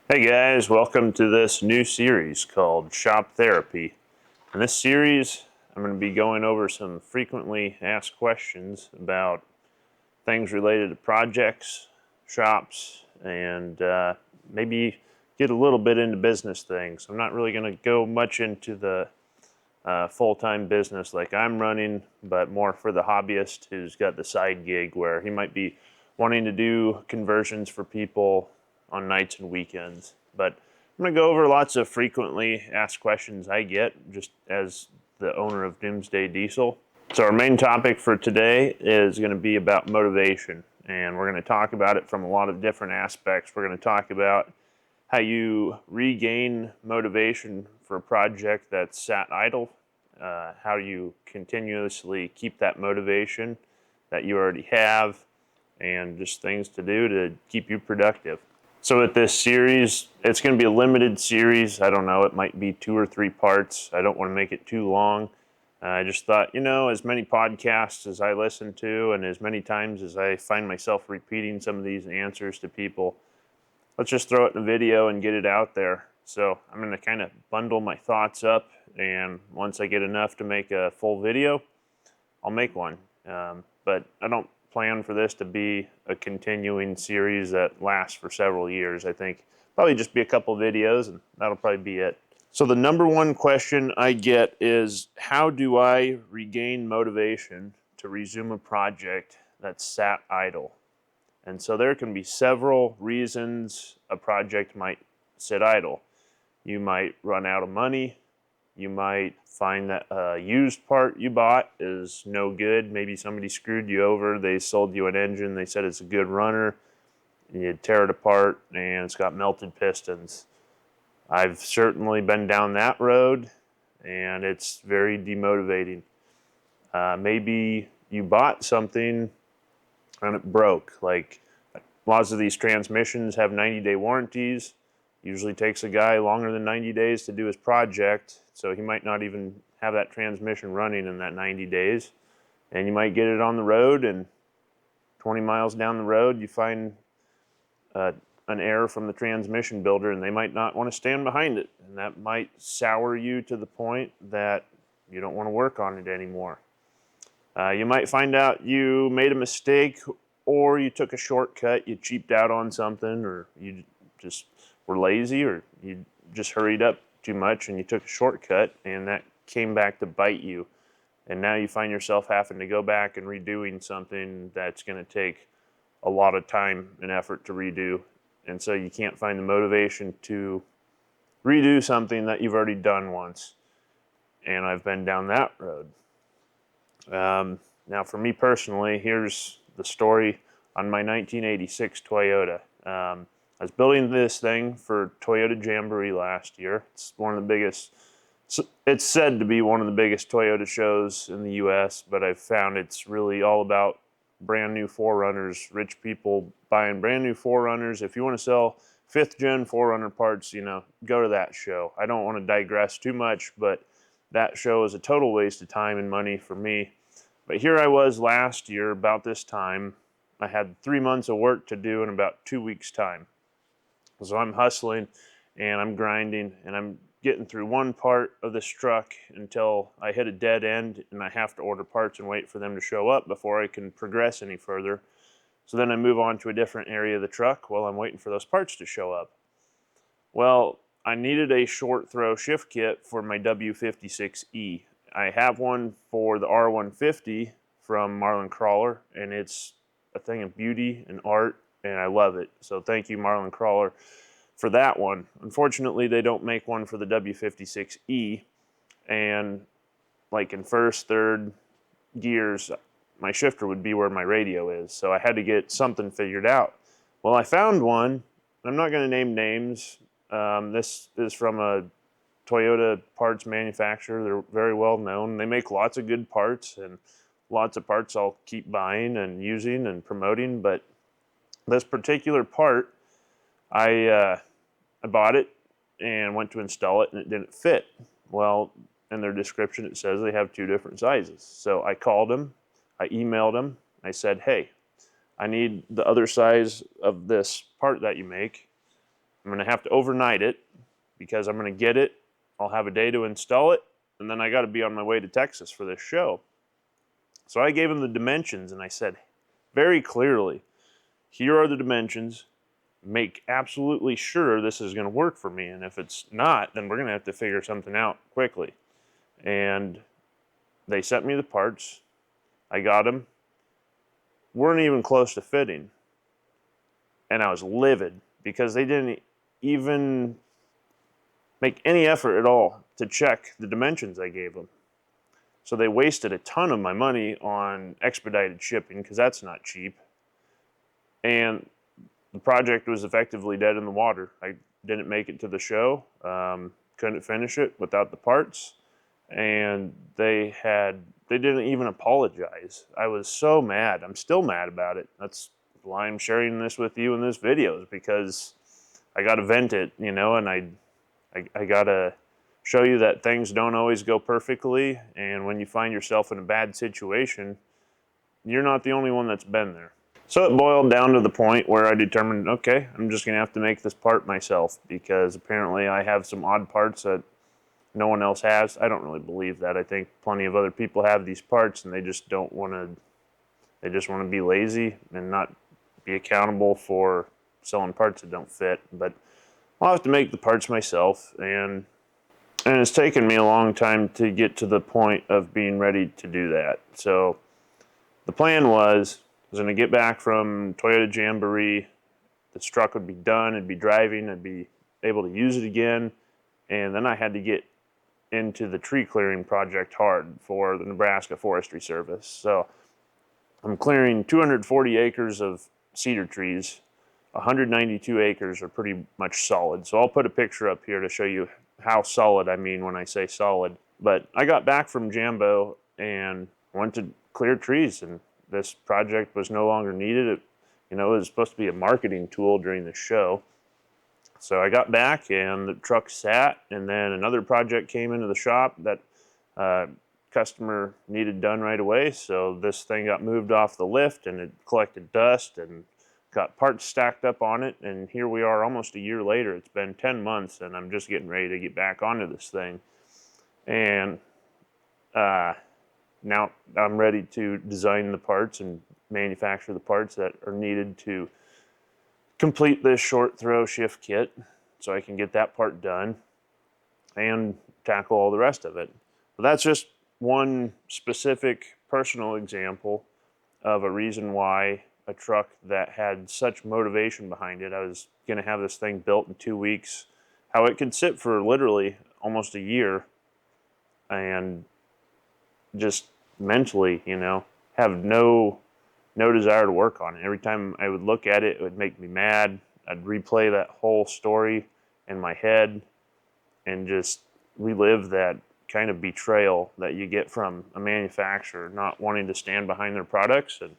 Hey guys, welcome to this new series called Shop Therapy. In this series, I'm going to be going over some frequently asked questions about things related to projects, shops, and maybe get a little bit into business things. I'm not really going to go much into the full-time business like I'm running, but more for the hobbyist who's got the side gig where he might be wanting to do conversions for people on nights and weekends. But I'm going to go over lots of frequently asked questions I get just as the owner of Doomsday Diesel. So our main topic for today is going to be about motivation, and we're going to talk about it from a lot of different aspects. We're going to talk about how you regain motivation for a project that's sat idle, how you continuously keep that motivation that you already have, and just things to do to keep you productive. So with this series, it's going to be a limited series. I don't know, it might be 2 or 3 parts. I don't want to make it too long. I just thought, as many podcasts as I listen to and as many times as I find myself repeating some of these answers to people, let's just throw it in a video and get it out there. So I'm going to kind of bundle my thoughts up, and once I get enough to make a full video, I'll make one. But I don't plan for this to be a continuing series that lasts for several years. I think probably just be a couple videos, and that'll probably be it. So the number one question I get is, how do I regain motivation to resume a project that's sat idle? And so there can be several reasons a project might sit idle. You might run out of money. You might find that a used part you bought is no good. Maybe somebody screwed you over. They sold you an engine. They said it's a good runner. You tear it apart and it's got melted pistons. I've certainly been down that road, and it's very demotivating. Maybe you bought something and it broke. Like, lots of these transmissions have 90-day warranties. Usually takes a guy longer than 90 days to do his project, so he might not even have that transmission running in that 90 days. And you might get it on the road, and 20 miles down the road, you find an error from the transmission builder, and they might not want to stand behind it. And that might sour you to the point that you don't want to work on it anymore. You might find out you made a mistake, or you took a shortcut, you cheaped out on something, or you just were lazy, or you just hurried up too much and you took a shortcut, and that came back to bite you. And now you find yourself having to go back and redoing something that's going to take a lot of time and effort to redo. And so you can't find the motivation to redo something that you've already done once. And I've been down that road. Now, for me personally, here's the story on my 1986 Toyota. I was building this thing for Toyota Jamboree last year. It's one of the biggest, it's said to be one of the biggest Toyota shows in the US, but I've found it's really all about brand new 4Runners, rich people buying brand new 4Runners. If you want to sell 5th gen 4Runner parts, go to that show. I don't want to digress too much, but that show is a total waste of time and money for me. But here I was last year, about this time. I had 3 months of work to do in about 2 weeks' time. So I'm hustling and I'm grinding and I'm getting through one part of this truck until I hit a dead end, and I have to order parts and wait for them to show up before I can progress any further. So then I move on to a different area of the truck while I'm waiting for those parts to show up. Well, I needed a short throw shift kit for my W56E. I have one for the R150 from Marlin Crawler, and it's a thing of beauty and art, and I love it. So thank you, Marlin Crawler, for that one. Unfortunately, they don't make one for the W56E, and like in first, third gears, my shifter would be where my radio is. So I had to get something figured out. Well, I found one. I'm not going to name names. This is from a Toyota parts manufacturer. They're very well known. They make lots of good parts, and lots of parts I'll keep buying and using and promoting. But this particular part, I bought it and went to install it, and it didn't fit. Well, in their description, it says they have 2 different sizes. So I called them, I emailed them, I said, hey, I need the other size of this part that you make. I'm going to have to overnight it because I'm going to get it. I'll have a day to install it, and then I got to be on my way to Texas for this show. So I gave him the dimensions, and I said very clearly, here are the dimensions. Make absolutely sure this is going to work for me, and if it's not, then we're going to have to figure something out quickly. And they sent me the parts. I got them. Weren't even close to fitting. And I was livid because they didn't even make any effort at all to check the dimensions I gave them. So they wasted a ton of my money on expedited shipping because that's not cheap. And the project was effectively dead in the water. I didn't make it to the show, couldn't finish it without the parts, and they didn't even apologize. I was so mad. I'm still mad about it. That's why I'm sharing this with you in this video, is because I got to vent it, and I got to show you that things don't always go perfectly, and when you find yourself in a bad situation, you're not the only one that's been there. So it boiled down to the point where I determined, okay, I'm just going to have to make this part myself, because apparently I have some odd parts that no one else has. I don't really believe that. I think plenty of other people have these parts and they just don't want to, they just want to be lazy and not be accountable for selling parts that don't fit. But I'll have to make the parts myself, and it's taken me a long time to get to the point of being ready to do that. So the plan was I was going to get back from Toyota Jamboree. This truck would be done. I'd be driving. I'd be able to use it again. And then I had to get into the tree clearing project hard for the Nebraska Forestry Service. So I'm clearing 240 acres of cedar trees. 192 acres are pretty much solid. So I'll put a picture up here to show you how solid I mean when I say solid. But I got back from Jambo and went to clear trees, and this project was no longer needed. It was supposed to be a marketing tool during the show. So I got back and the truck sat, and then another project came into the shop that customer needed done right away. So this thing got moved off the lift and it collected dust and got parts stacked up on it. And here we are almost a year later. It's been 10 months and I'm just getting ready to get back onto this thing. And now I'm ready to design the parts and manufacture the parts that are needed to complete this short throw shift kit, so I can get that part done and tackle all the rest of it. But that's just one specific personal example of a reason why a truck that had such motivation behind it. I was going to have this thing built in 2 weeks, how it could sit for literally almost a year, and just mentally, have no desire to work on it. Every time I would look at it, it would make me mad. I'd replay that whole story in my head and just relive that kind of betrayal that you get from a manufacturer not wanting to stand behind their products. And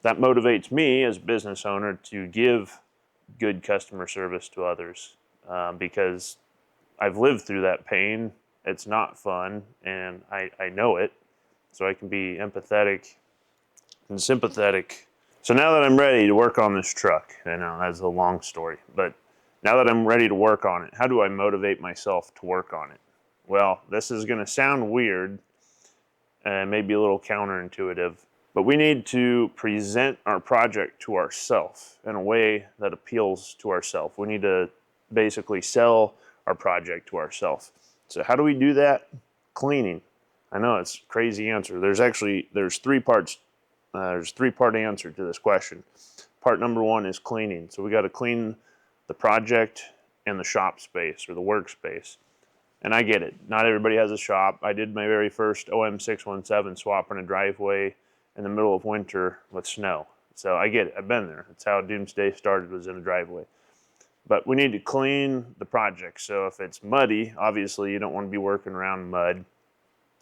that motivates me as a business owner to give good customer service to others, because I've lived through that pain. It's not fun, and I know it, so I can be empathetic and sympathetic. So now that I'm ready to work on this truck, I know that's a long story, but now that I'm ready to work on it, how do I motivate myself to work on it? Well, this is going to sound weird and maybe a little counterintuitive, but we need to present our project to ourselves in a way that appeals to ourselves. We need to basically sell our project to ourselves. So how do we do that? Cleaning. I know it's a crazy answer. There's three parts. There's a three-part answer to this question. Part number one is cleaning. So we got to clean the project and the shop space, or the workspace. And I get it. Not everybody has a shop. I did my very first OM617 swap in a driveway in the middle of winter with snow. So I get it. I've been there. That's how Doomsday started, was in a driveway. But we need to clean the project. So if it's muddy, obviously you don't want to be working around mud.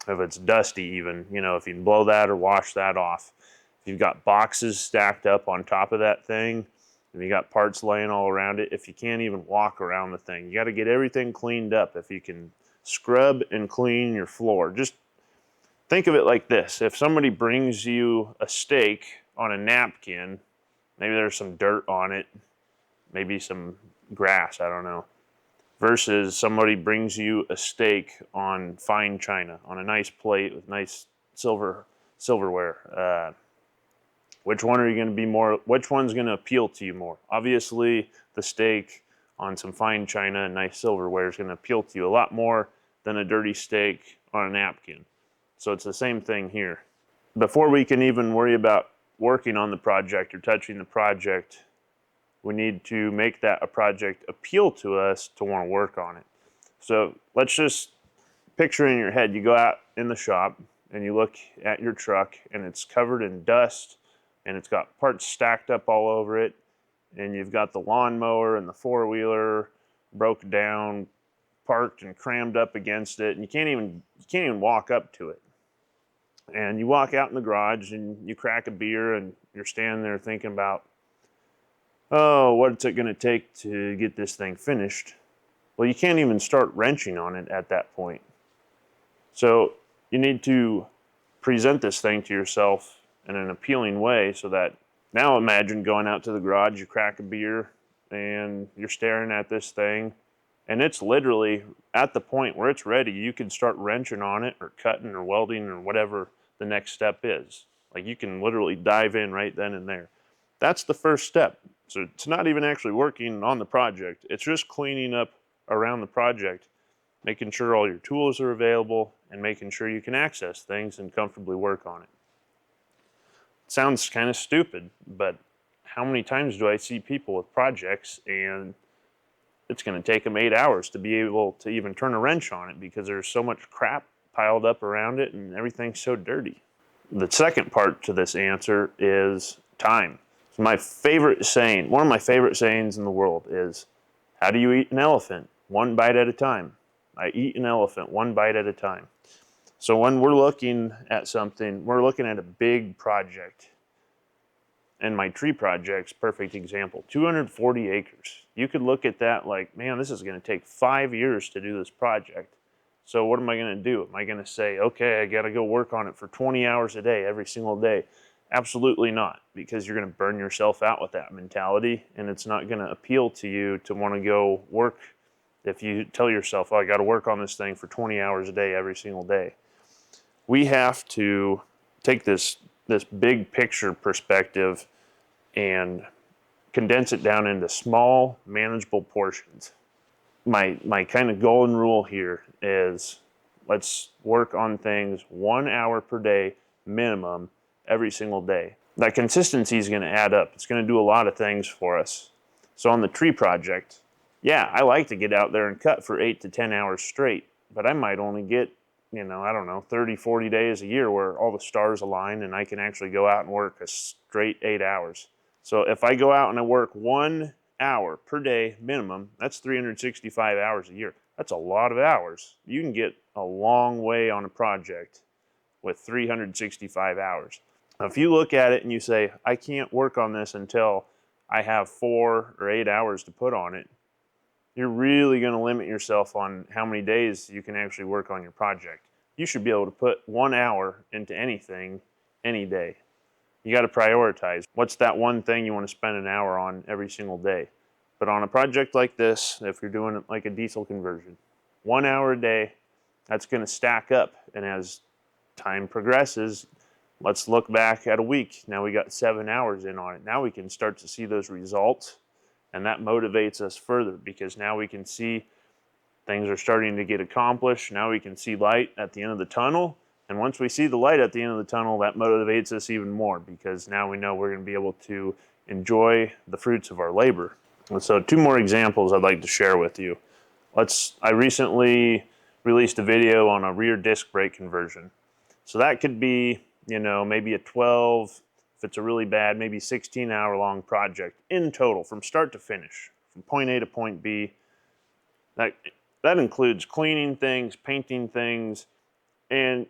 If it's dusty even, if you can blow that or wash that off. If you've got boxes stacked up on top of that thing, and you got parts laying all around it, if you can't even walk around the thing, you got to get everything cleaned up. If you can scrub and clean your floor, just think of it like this. If somebody brings you a steak on a napkin, maybe there's some dirt on it, maybe some grass, I don't know, versus somebody brings you a steak on fine china on a nice plate with nice silverware. Which one are you going to be more? Which one's going to appeal to you more? Obviously, the steak on some fine china and nice silverware is going to appeal to you a lot more than a dirty steak on a napkin. So it's the same thing here. Before we can even worry about working on the project or touching the project, we need to make that a project appeal to us to want to work on it. So let's just picture in your head, you go out in the shop and you look at your truck and it's covered in dust and it's got parts stacked up all over it, and you've got the lawnmower and the four-wheeler broke down, parked and crammed up against it, and you can't even walk up to it. And you walk out in the garage and you crack a beer and you're standing there thinking about, oh, what's it going to take to get this thing finished? Well, you can't even start wrenching on it at that point. So you need to present this thing to yourself in an appealing way so that now imagine going out to the garage, you crack a beer, and you're staring at this thing, and it's literally at the point where it's ready. You can start wrenching on it or cutting or welding or whatever the next step is. Like you can literally dive in right then and there. That's the first step. So it's not even actually working on the project. It's just cleaning up around the project, making sure all your tools are available and making sure you can access things and comfortably work on it. It sounds kind of stupid, but how many times do I see people with projects and it's going to take them 8 hours to be able to even turn a wrench on it because there's so much crap piled up around it and everything's so dirty. The second part to this answer is time. So my favorite saying, one of my favorite sayings in the world is, how do you eat an elephant? One bite at a time. I eat an elephant one bite at a time. So when we're looking at something, we're looking at a big project. And my tree project's perfect example, 240 acres. You could look at that like, man, this is going to take 5 years to do this project. So what am I going to do? Am I going to say, okay, I got to go work on it for 20 hours a day, every single day? Absolutely not, because you're going to burn yourself out with that mentality, and it's not going to appeal to you to want to go work if you tell yourself, oh, I got to work on this thing for 20 hours a day, every single day. We have to take this big picture perspective and condense it down into small, manageable portions. My kind of golden rule here is let's work on things 1 hour per day minimum every single day. That consistency is going to add up. It's going to do a lot of things for us. So on the tree project, yeah, I like to get out there and cut for 8 to 10 hours straight, but I might only get, I don't know, 30, 40 days a year where all the stars align and I can actually go out and work a straight 8 hours. So if I go out and I work 1 hour per day minimum, that's 365 hours a year. That's a lot of hours. You can get a long way on a project with 365 hours. Now, if you look at it and you say, I can't work on this until I have 4 or 8 hours to put on it, you're really going to limit yourself on how many days you can actually work on your project. You should be able to put 1 hour into anything, any day. You got to prioritize. What's that one thing you want to spend an hour on every single day? But on a project like this, if you're doing it like a diesel conversion, 1 hour a day, that's going to stack up. And as time progresses, let's look back at a week. Now we got 7 hours in on it. Now we can start to see those results. And that motivates us further because now we can see things are starting to get accomplished. Now we can see light at the end of the tunnel. And once we see the light at the end of the tunnel, that motivates us even more because now we know we're going to be able to enjoy the fruits of our labor. And so 2 more examples I'd like to share with you. I recently released a video on a rear disc brake conversion. So that could be, maybe a 12, if it's a really bad, maybe 16-hour-long project in total from start to finish, from point A to point B. That includes cleaning things, painting things, and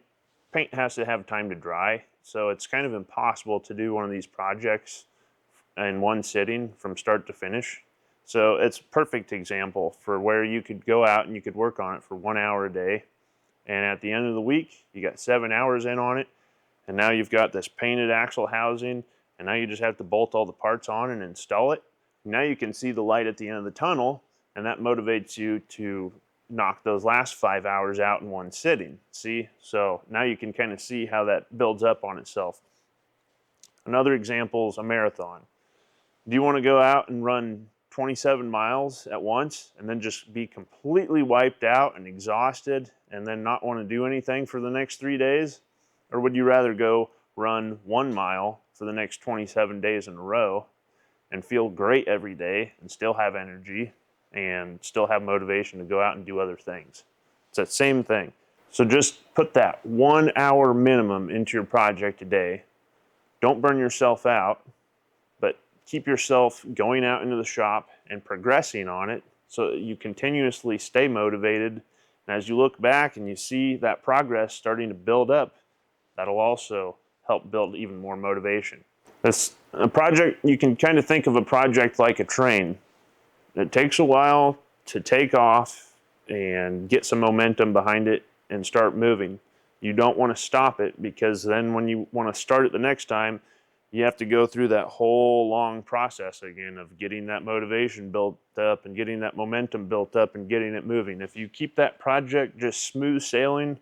paint has to have time to dry. So it's kind of impossible to do one of these projects in one sitting from start to finish. So it's a perfect example for where you could go out and you could work on it for 1 hour a day. And at the end of the week, you got 7 hours in on it. And now you've got this painted axle housing, and now you just have to bolt all the parts on and install it. Now you can see the light at the end of the tunnel, and that motivates you to knock those last 5 hours out in one sitting. See? So now you can kind of see how that builds up on itself. Another example is a marathon. Do you want to go out and run 27 miles at once and then just be completely wiped out and exhausted and then not want to do anything for the next 3 days? Or would you rather go run 1 mile for the next 27 days in a row and feel great every day and still have energy and still have motivation to go out and do other things? It's that same thing. So just put that 1 hour minimum into your project a day. Don't burn yourself out, but keep yourself going out into the shop and progressing on it so that you continuously stay motivated. And as you look back and you see that progress starting to build up, that'll also help build even more motivation. This a project, you can kind of think of a project like a train. It takes a while to take off and get some momentum behind it and start moving. You don't want to stop it, because then when you want to start it the next time, you have to go through that whole long process again of getting that motivation built up and getting that momentum built up and getting it moving. If you keep that project just smooth sailing,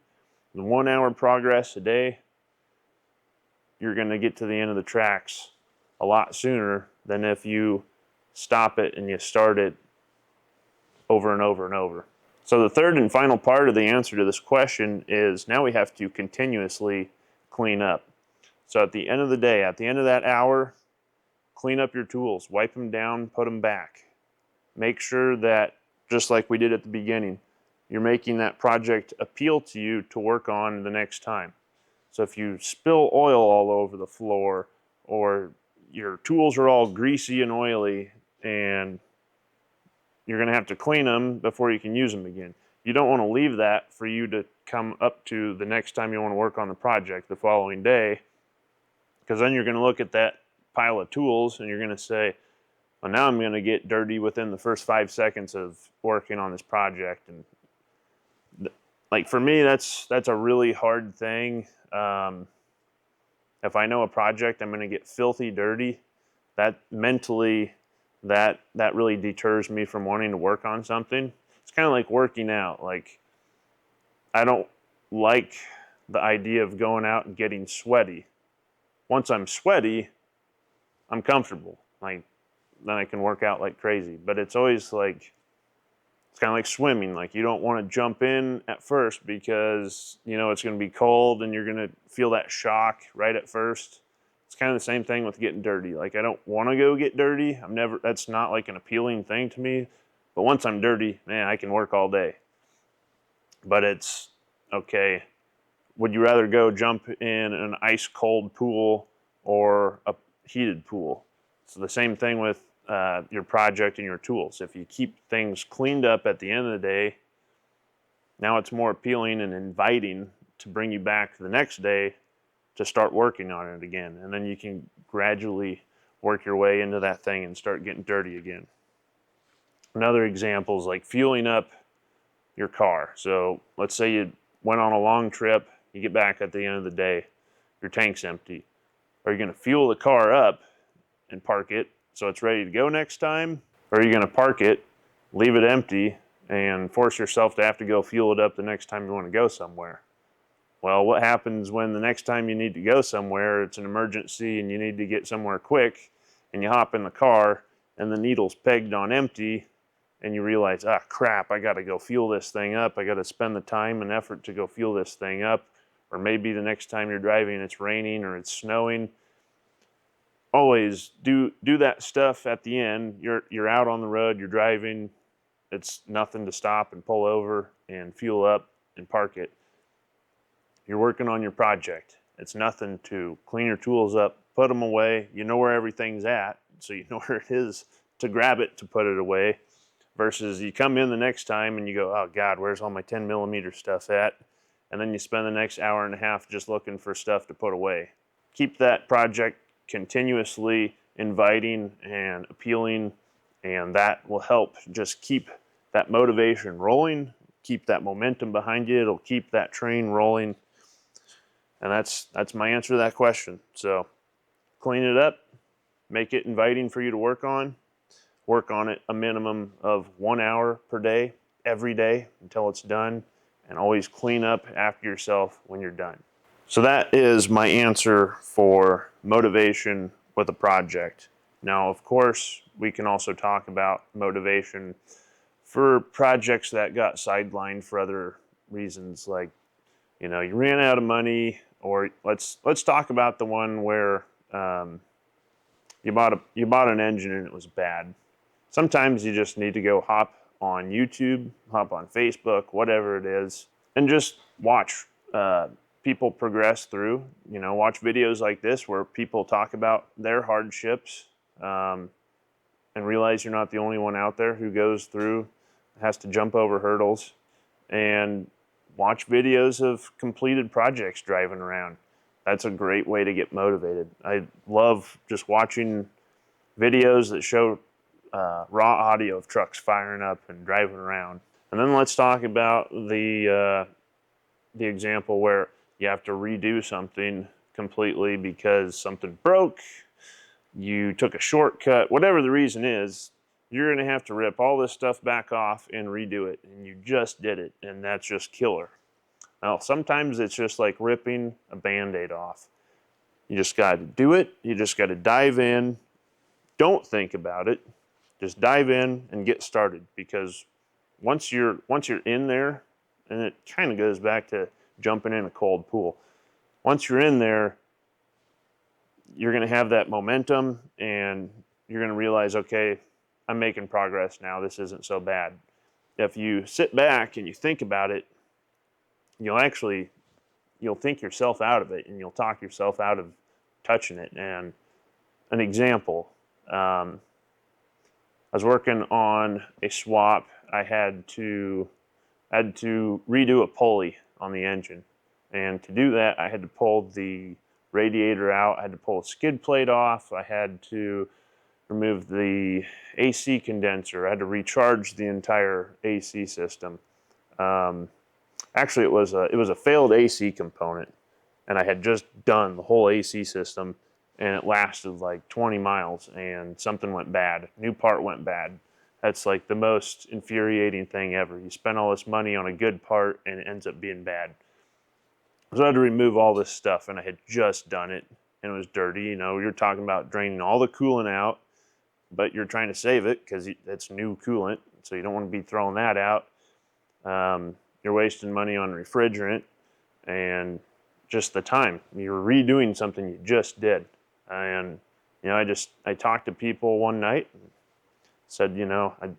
the 1 hour progress a day, you're going to get to the end of the tracks a lot sooner than if you stop it and you start it over and over and over. So the third and final part of the answer to this question is now we have to continuously clean up. So at the end of the day, at the end of that hour, clean up your tools, wipe them down, put them back. Make sure that, just like we did at the beginning, you're making that project appeal to you to work on the next time. So if you spill oil all over the floor, or your tools are all greasy and oily, and you're going to have to clean them before you can use them again. You don't want to leave that for you to come up to the next time you want to work on the project the following day, because then you're going to look at that pile of tools and you're going to say, well, now I'm going to get dirty within the first 5 seconds of working on this project. And like for me, that's a really hard thing. If I know a project I'm going to get filthy dirty, that mentally, that really deters me from wanting to work on something. It's kind of like working out. Like, I don't like the idea of going out and getting sweaty. Once I'm sweaty, I'm comfortable. Like, then I can work out like crazy. But it's always like, it's kind of like swimming. Like, you don't want to jump in at first because you know it's going to be cold and you're going to feel that shock right at first. It's kind of the same thing with getting dirty. Like, I don't want to go get dirty. That's not like an appealing thing to me. But once I'm dirty, man, I can work all day. But it's okay. Would you rather go jump in an ice cold pool or a heated pool? So the same thing with your project and your tools. If you keep things cleaned up at the end of the day, now it's more appealing and inviting to bring you back the next day to start working on it again. And then you can gradually work your way into that thing and start getting dirty again. Another example is like fueling up your car. So let's say you went on a long trip, you get back at the end of the day, your tank's empty. Are you going to fuel the car up and park it so it's ready to go next time? Or are you going to park it, leave it empty, and force yourself to have to go fuel it up the next time you want to go somewhere? Well, what happens when the next time you need to go somewhere, it's an emergency and you need to get somewhere quick, and you hop in the car and the needle's pegged on empty, and you realize, ah, crap, I got to go fuel this thing up. I got to spend the time and effort to go fuel this thing up. Or maybe the next time you're driving, it's raining or it's snowing. Always do that stuff at the end. You're out on the road, you're driving. It's nothing to stop and pull over and fuel up and park it. You're working on your project. It's nothing to clean your tools up, put them away. You know where everything's at, so you know where it is to grab it, to put it away, versus you come in the next time and you go, oh God, where's all my 10 millimeter stuff at? And then you spend the next hour and a half just looking for stuff to put away. Keep that project continuously inviting and appealing, and that will help just keep that motivation rolling, keep that momentum behind you. It'll keep that train rolling. And that's my answer to that question. So clean it up, make it inviting for you to work on. work on it a minimum of 1 hour per day, every day until it's done, and always clean up after yourself when you're done. So that is my answer for motivation with a project. Now, of course, we can also talk about motivation for projects that got sidelined for other reasons, like, you ran out of money, or let's talk about the one where you bought an engine and it was bad. Sometimes you just need to go hop on YouTube, hop on Facebook, whatever it is, and just watch people progress through. Watch videos like this where people talk about their hardships, and realize you're not the only one out there who goes through, has to jump over hurdles, and watch videos of completed projects driving around. That's a great way to get motivated. I love just watching videos that show raw audio of trucks firing up and driving around. And then let's talk about the example where you have to redo something completely because something broke, you took a shortcut, whatever the reason is. You're going to have to rip all this stuff back off and redo it, and you just did it, and that's just killer. Now, sometimes it's just like ripping a Band-Aid off. You just got to do it. You just got to dive in. Don't think about it. Just dive in and get started, because once you're in there, and it kind of goes back to jumping in a cold pool. Once you're in there, you're going to have that momentum, and you're going to realize, okay, I'm making progress now. This isn't so bad. If you sit back and you think about it, you'll think yourself out of it, and you'll talk yourself out of touching it. And an example, I was working on a swap. I had to redo a pulley on the engine, and to do that, I had to pull the radiator out. I had to pull a skid plate off. I had to remove the AC condenser. I had to recharge the entire AC system. Actually, it was a failed AC component, and I had just done the whole AC system, and it lasted like 20 miles, and something went bad. New part went bad. That's like the most infuriating thing ever. You spend all this money on a good part, and it ends up being bad. So I had to remove all this stuff, and I had just done it, and it was dirty. You're talking about draining all the coolant out, but you're trying to save it because it's new coolant, so you don't want to be throwing that out. You're wasting money on refrigerant and just the time. You're redoing something you just did. And, I talked to people one night and said, I'm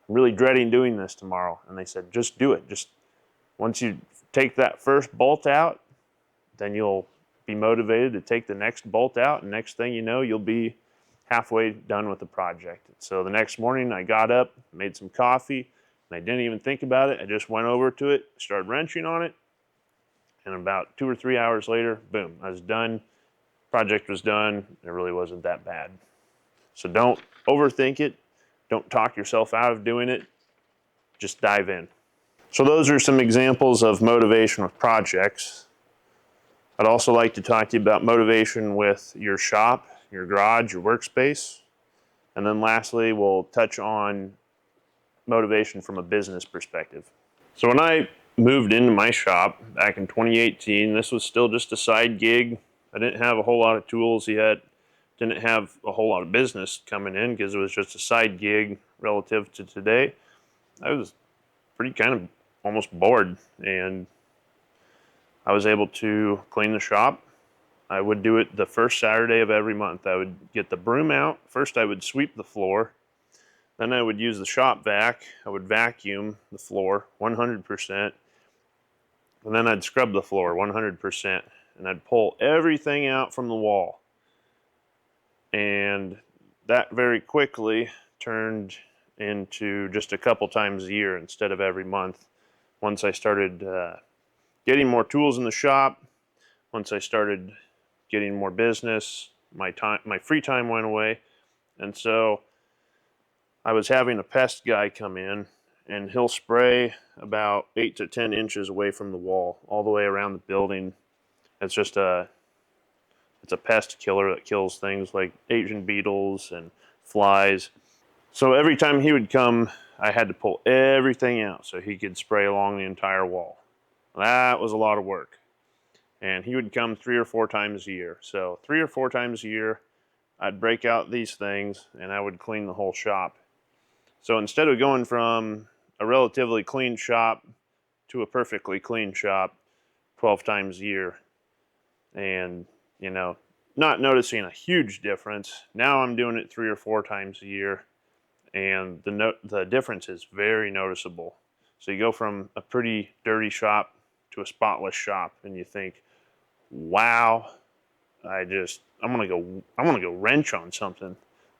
really dreading doing this tomorrow. And they said, just do it. Just once you take that first bolt out, then you'll be motivated to take the next bolt out. And next thing you know, you'll be halfway done with the project. So the next morning I got up, made some coffee, and I didn't even think about it. I just went over to it, started wrenching on it, and about 2 or 3 hours later, boom, I was done. Project was done. It really wasn't that bad. So don't overthink it. Don't talk yourself out of doing it. Just dive in. So those are some examples of motivation with projects. I'd also like to talk to you about motivation with your shop, your garage, your workspace. And then lastly, we'll touch on motivation from a business perspective. So when I moved into my shop back in 2018, this was still just a side gig. I didn't have a whole lot of tools yet. Didn't have a whole lot of business coming in because it was just a side gig relative to today. I was pretty kind of almost bored, and I was able to clean the shop. I would do it the first Saturday of every month. I would get the broom out. First, I would sweep the floor. Then I would use the shop vac. I would vacuum the floor 100%. And then I'd scrub the floor 100%. And I'd pull everything out from the wall. And that very quickly turned into just a couple times a year instead of every month. Once I started getting more tools in the shop, once I started getting more business, my free time went away. And so I was having a pest guy come in, and he'll spray about 8 to 10 inches away from the wall, all the way around the building. It's a pest killer that kills things like Asian beetles and flies. So every time he would come, I had to pull everything out so he could spray along the entire wall. That was a lot of work. And he would come 3 or 4 times a year. So 3 or 4 times a year, I'd break out these things and I would clean the whole shop. So instead of going from a relatively clean shop to a perfectly clean shop 12 times a year and, you know, not noticing a huge difference, now I'm doing it 3 or 4 times a year, and the difference is very noticeable. So you go from a pretty dirty shop to a spotless shop, and you think, "Wow, I'm gonna go wrench on something.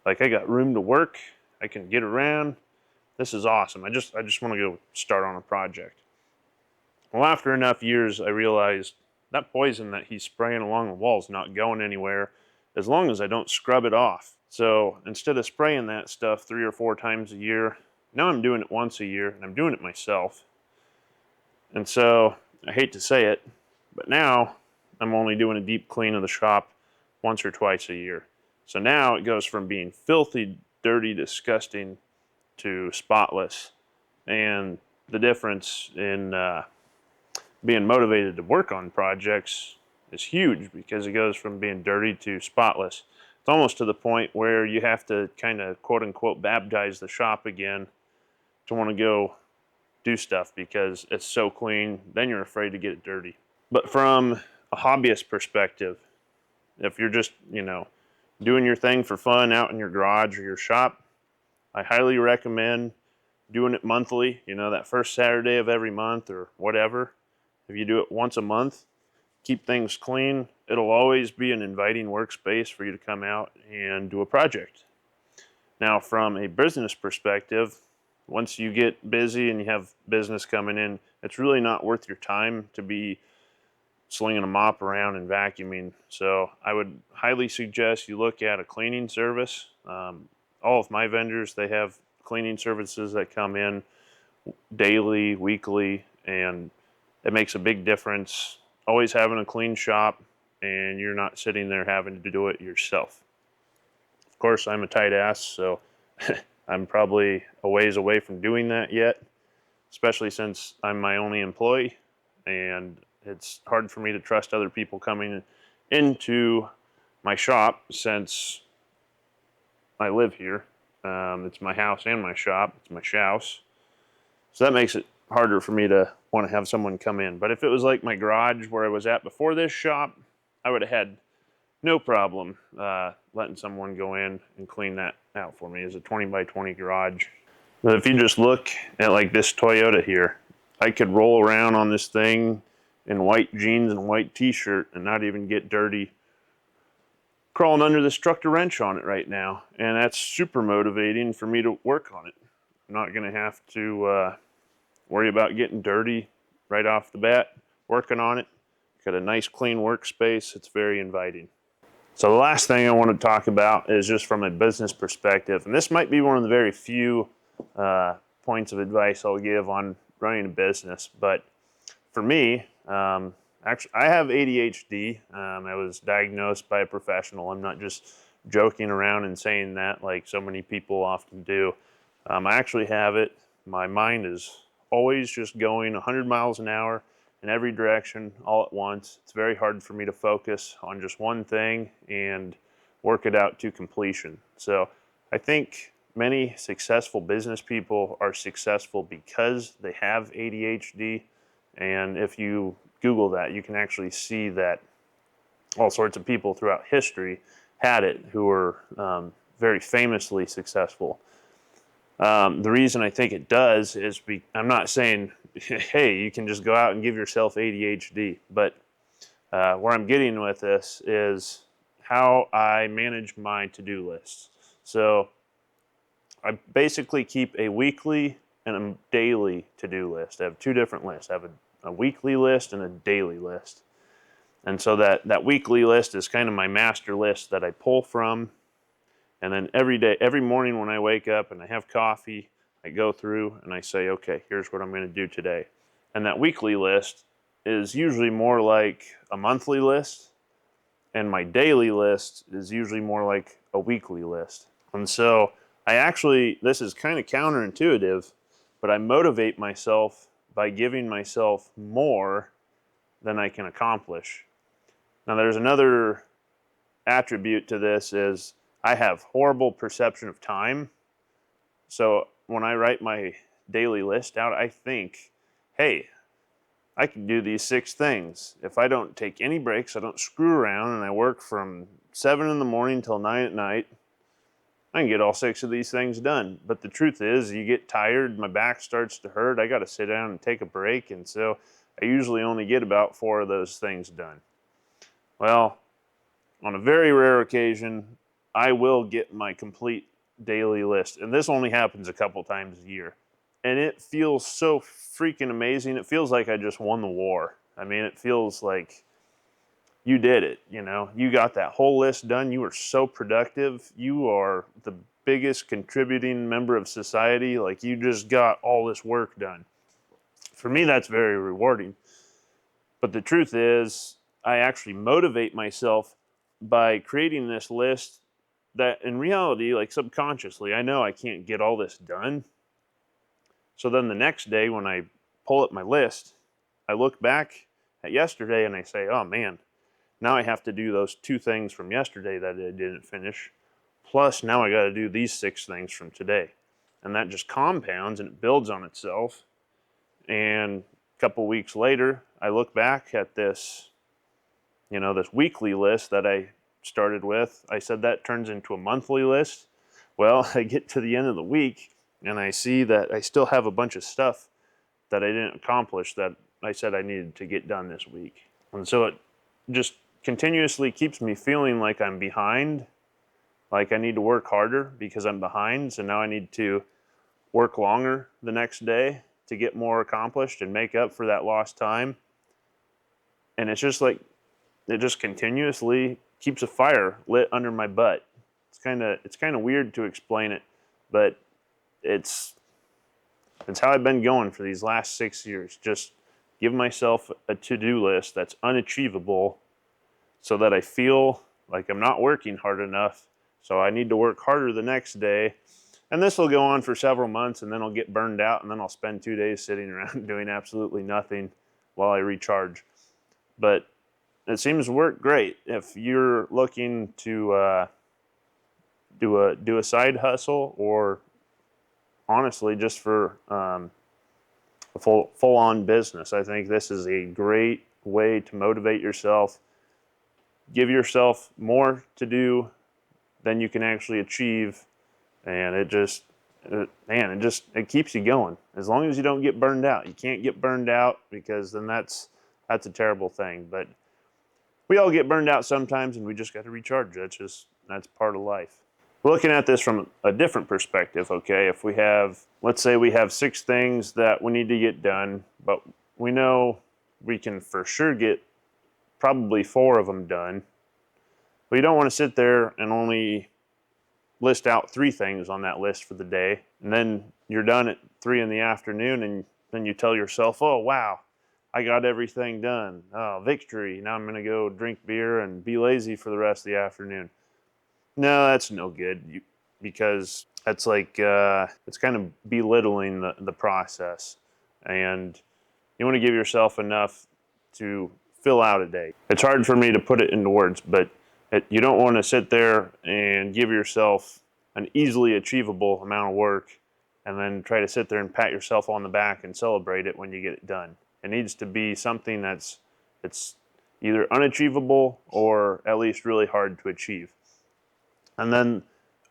Like, I got room to work, I can get around. This is awesome. I just want to go start on a project." Well, after enough years, I realized that poison that he's spraying along the wall is not going anywhere as long as I don't scrub it off. So instead of spraying that stuff 3 or 4 times a year, now I'm doing it once a year, and I'm doing it myself. And so I hate to say it, but now I'm only doing a deep clean of the shop once or twice a year. So now it goes from being filthy, dirty, disgusting to spotless. And the difference in being motivated to work on projects is huge, because it goes from being dirty to spotless. It's almost to the point where you have to kind of quote unquote baptize the shop again to want to go do stuff, because it's so clean, then you're afraid to get it dirty. But from a hobbyist perspective, if you're just, doing your thing for fun out in your garage or your shop, I highly recommend doing it monthly, that first Saturday of every month or whatever. If you do it once a month, keep things clean, it'll always be an inviting workspace for you to come out and do a project. Now, from a business perspective, once you get busy and you have business coming in, it's really not worth your time to be slinging a mop around and vacuuming. So I would highly suggest you look at a cleaning service. All of my vendors, they have cleaning services that come in daily, weekly, and it makes a big difference. Always having a clean shop, and you're not sitting there having to do it yourself. Of course, I'm a tight ass, so I'm probably a ways away from doing that yet, especially since I'm my only employee, and it's hard for me to trust other people coming into my shop since I live here. It's my house and my shop. It's my house. So that makes it harder for me to want to have someone come in. But if it was like my garage where I was at before this shop, I would have had no problem letting someone go in and clean that out for me. It's a 20 by 20 garage. But if you just look at like this Toyota here, I could roll around on this thing in white jeans and white t-shirt and not even get dirty crawling under this truck to wrench on it right now. And that's super motivating for me to work on it. I'm not going to have to worry about getting dirty right off the bat working on it. Got a nice clean workspace. It's very inviting. So the last thing I want to talk about is just from a business perspective, and this might be one of the very few points of advice I'll give on running a business. But for me, actually, I have ADHD. I was diagnosed by a professional. I'm not just joking around and saying that like so many people often do. I actually have it. My mind is always just going 100 miles an hour in every direction all at once. It's very hard for me to focus on just one thing and work it out to completion. So I think many successful business people are successful because they have ADHD. And if you Google that, you can actually see that all sorts of people throughout history had it who were very famously successful. The reason I think it does is I'm not saying, hey, you can just go out and give yourself ADHD, but where I'm getting with this is how I manage my to-do lists. So I basically keep a weekly and a daily to-do list. I have two different lists. I have a weekly list and a daily list. And so that weekly list is kind of my master list that I pull from. And then every morning when I wake up and I have coffee, I go through and I say, okay, here's what I'm going to do today. And that weekly list is usually more like a monthly list, and my daily list is usually more like a weekly list. And so this is kind of counterintuitive, but I motivate myself by giving myself more than I can accomplish. Now there's another attribute to this is I have horrible perception of time. So when I write my daily list out, I think, hey, I can do these 6 things. If I don't take any breaks, I don't screw around, and I work from 7 in the morning till 9 at night, I can get all 6 of these things done. But the truth is, you get tired, my back starts to hurt, I got to sit down and take a break, and so I usually only get about 4 of those things done. Well, on a very rare occasion, I will get my complete daily list, and this only happens a couple times a year. And it feels so freaking amazing. It feels like I just won the war. I mean, it feels like you did it, you know. You got that whole list done. You were so productive. You are the biggest contributing member of society. Like, you just got all this work done. For me, that's very rewarding. But the truth is, I actually motivate myself by creating this list that in reality, like subconsciously, I know I can't get all this done. So then the next day when I pull up my list, I look back at yesterday and I say, oh man, now I have to do those 2 things from yesterday that I didn't finish. Plus now I got to do these 6 things from today. And that just compounds and it builds on itself. And a couple weeks later, I look back at this, you know, this weekly list that I started with. I said that turns into a monthly list. Well, I get to the end of the week and I see that I still have a bunch of stuff that I didn't accomplish that I said I needed to get done this week. And so it just continuously keeps me feeling like I'm behind, like I need to work harder because I'm behind. So now I need to work longer the next day to get more accomplished and make up for that lost time. And it's just like, it just continuously keeps a fire lit under my butt. It's kind of weird to explain it, but it's how I've been going for these last 6 years. Just give myself a to-do list that's unachievable so that I feel like I'm not working hard enough. So I need to work harder the next day. And this will go on for several months, and then I'll get burned out, and then I'll spend 2 days sitting around doing absolutely nothing while I recharge. But it seems to work great. If you're looking to do a side hustle, or honestly just for a full-on business, I think this is a great way to motivate yourself. Give yourself more to do than you can actually achieve, and it keeps you going. As long as you don't get burned out. You can't get burned out, because then that's a terrible thing. But we all get burned out sometimes, and we just got to recharge. That's part of life. We're looking at this from a different perspective, okay? If let's say we have 6 things that we need to get done, but we know we can for sure get probably 4 of them done. But you don't want to sit there and only list out 3 things on that list for the day, and then you're done at 3 in the afternoon, and then you tell yourself, oh wow, I got everything done. Oh, victory. Now I'm going to go drink beer and be lazy for the rest of the afternoon. No, that's no good, because that's like, it's kind of belittling the process. And you want to give yourself enough to fill out a day. It's hard for me to put it into words, but you don't want to sit there and give yourself an easily achievable amount of work and then try to sit there and pat yourself on the back and celebrate it when you get it done. It needs to be something that's either unachievable or at least really hard to achieve. And then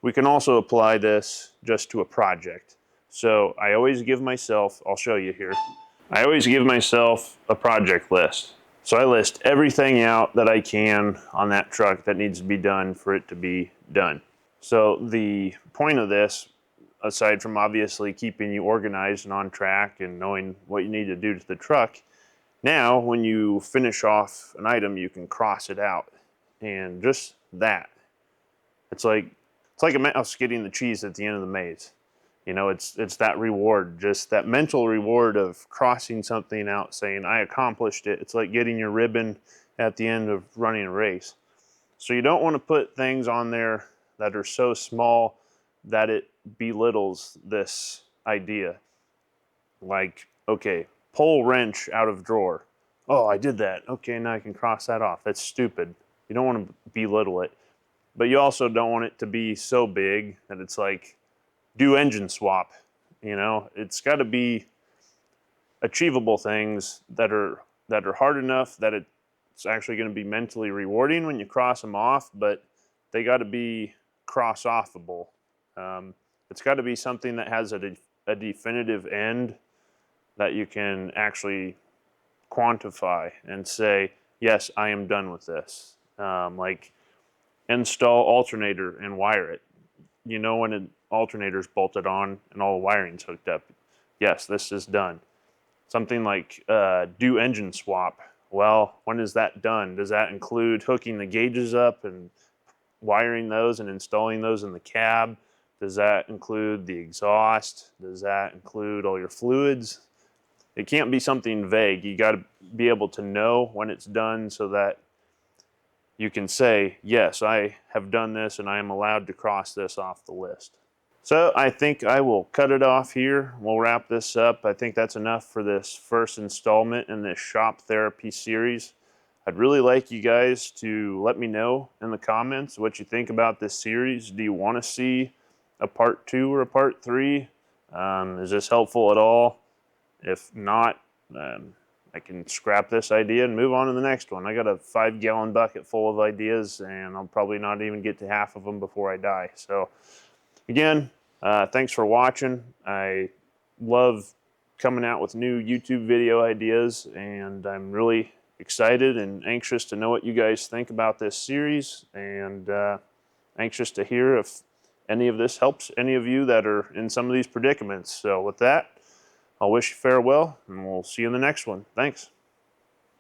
we can also apply this just to a project. So I always give myself, I'll show you here, I always give myself a project list. So I list everything out that I can on that truck that needs to be done for it to be done. So the point of this, aside from obviously keeping you organized and on track and knowing what you need to do to the truck, now when you finish off an item, you can cross it out. And just that. It's like a mouse getting the cheese at the end of the maze. You know, it's that reward, just that mental reward of crossing something out, saying, I accomplished it. It's like getting your ribbon at the end of running a race. So you don't want to put things on there that are so small that it belittles this idea. Like, okay, pull wrench out of drawer. Oh, I did that. Okay, now I can cross that off. That's stupid. You don't want to belittle it. But you also don't want it to be so big that it's like, do engine swap. You know, it's got to be achievable things that are hard enough that it's actually going to be mentally rewarding when you cross them off, but they got to be cross offable. It's got to be something that has a definitive end that you can actually quantify and say, yes, I am done with this. Like install alternator and wire it. You know when an alternator's bolted on and all the wiring's hooked up. Yes, this is done. Something like do engine swap. Well, when is that done? Does that include hooking the gauges up and wiring those and installing those in the cab? Does that include the exhaust? Does that include all your fluids? It can't be something vague. You got to be able to know when it's done so that you can say, yes, I have done this and I am allowed to cross this off the list. So I think I will cut it off here. We'll wrap this up. I think that's enough for this first installment in this shop therapy series. I'd really like you guys to let me know in the comments what you think about this series. Do you want to see a part 2 or a part 3? Is this helpful at all? If not, I can scrap this idea and move on to the next one. I got a 5-gallon bucket full of ideas, and I'll probably not even get to half of them before I die. So again, thanks for watching. I love coming out with new YouTube video ideas, and I'm really excited and anxious to know what you guys think about this series, and anxious to hear if any of this helps any of you that are in some of these predicaments. So with that, I'll wish you farewell, and we'll see you in the next one. Thanks.